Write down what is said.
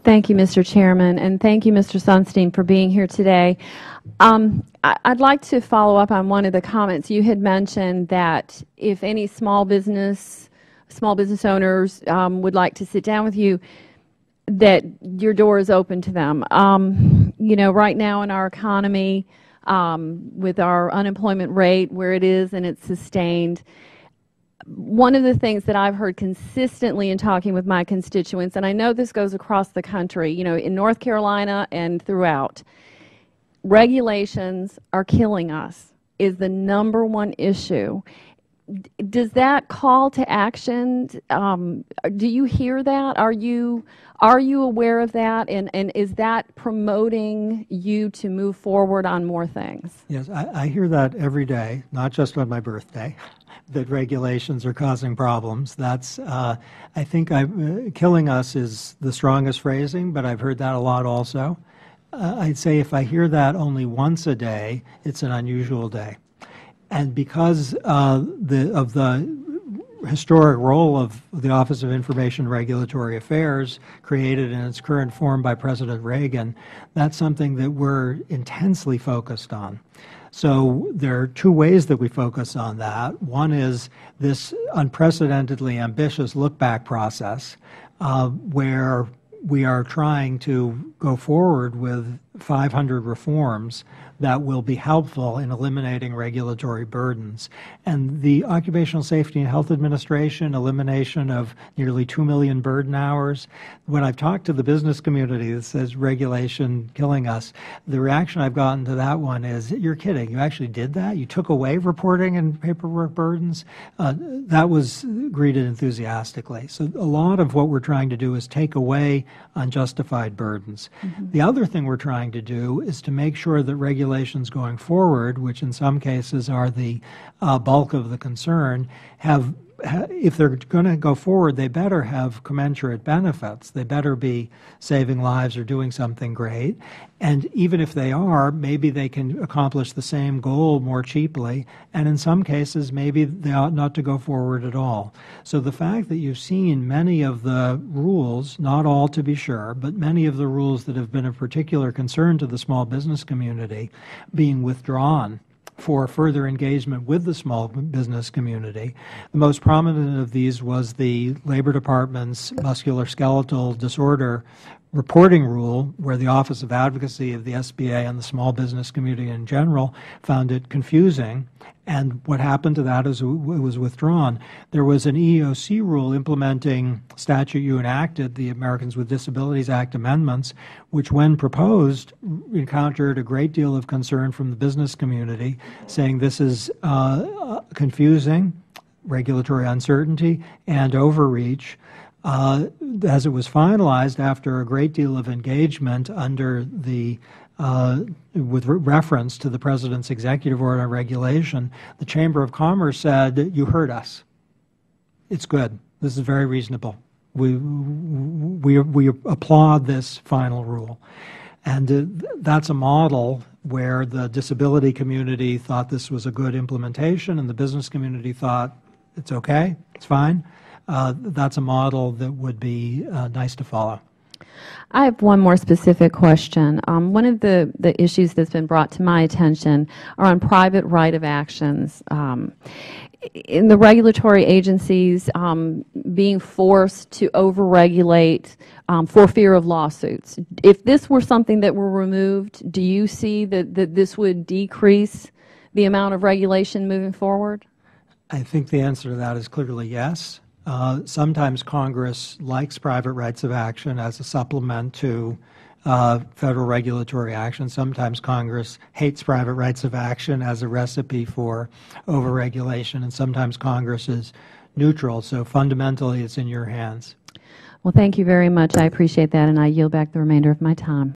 Thank you, Mr. Chairman, and thank you, Mr. Sunstein, for being here today. I'd like to follow up on one of the comments. You had mentioned that if any small business owners would like to sit down with you, that your door is open to them. You know, right now in our economy, with our unemployment rate where it is and it's sustained, one of the things that I've heard consistently in talking with my constituents, and I know this goes across the country, you know, in North Carolina and throughout, regulations are killing us is the #1 issue. Does that call to action, do you hear that? Are you aware of that? And is that promoting you to move forward on more things? Yes, I hear that every day, not just on my birthday, that regulations are causing problems. That's, I think killing us is the strongest phrasing, but I've heard that a lot also. I'd say if I hear that only once a day, it's an unusual day. And because of the historic role of the Office of Information and Regulatory Affairs, created in its current form by President Reagan, that's something that we're intensely focused on. So there are two ways that we focus on that. One is this unprecedentedly ambitious look-back process where we are trying to go forward with 500 reforms that will be helpful in eliminating regulatory burdens. And the Occupational Safety and Health Administration, elimination of nearly 2 million burden hours. When I've talked to the business community that says regulation killing us, the reaction I've gotten to that one is, you're kidding, you actually did that? You took away reporting and paperwork burdens? That was greeted enthusiastically. So a lot of what we're trying to do is take away unjustified burdens. Mm-hmm. The other thing we're trying to do is to make sure that regulations going forward, which in some cases are the bulk of the concern, if they're going to go forward, they better have commensurate benefits. They better be saving lives or doing something great. And even if they are, maybe they can accomplish the same goal more cheaply. And in some cases, maybe they ought not to go forward at all. So the fact that you've seen many of the rules, not all to be sure, but many of the rules that have been of particular concern to the small business community being withdrawn for further engagement with the small business community. The most prominent of these was the Labor Department's musculoskeletal disorder reporting rule, where the Office of Advocacy of the SBA and the small business community in general found it confusing. And what happened to that is it was withdrawn. There was an EEOC rule implementing statute you enacted, the Americans with Disabilities Act amendments, which when proposed encountered a great deal of concern from the business community, saying this is confusing, regulatory uncertainty, and overreach. As it was finalized after a great deal of engagement under the with reference to the President's executive order on regulation, the Chamber of Commerce said, you heard us. It's good. This is very reasonable. We applaud this final rule. And that's a model where the disability community thought this was a good implementation and the business community thought it's okay, it's fine. That's a model that would be nice to follow. I have one more specific question. One of the issues that's been brought to my attention are on private right of actions. In the regulatory agencies being forced to overregulate for fear of lawsuits. If this were something that were removed, do you see that this would decrease the amount of regulation moving forward? I think the answer to that is clearly yes. Sometimes Congress likes private rights of action as a supplement to federal regulatory action. Sometimes Congress hates private rights of action as a recipe for overregulation, and sometimes Congress is neutral. So fundamentally, it's in your hands. Well, thank you very much. I appreciate that, and I yield back the remainder of my time.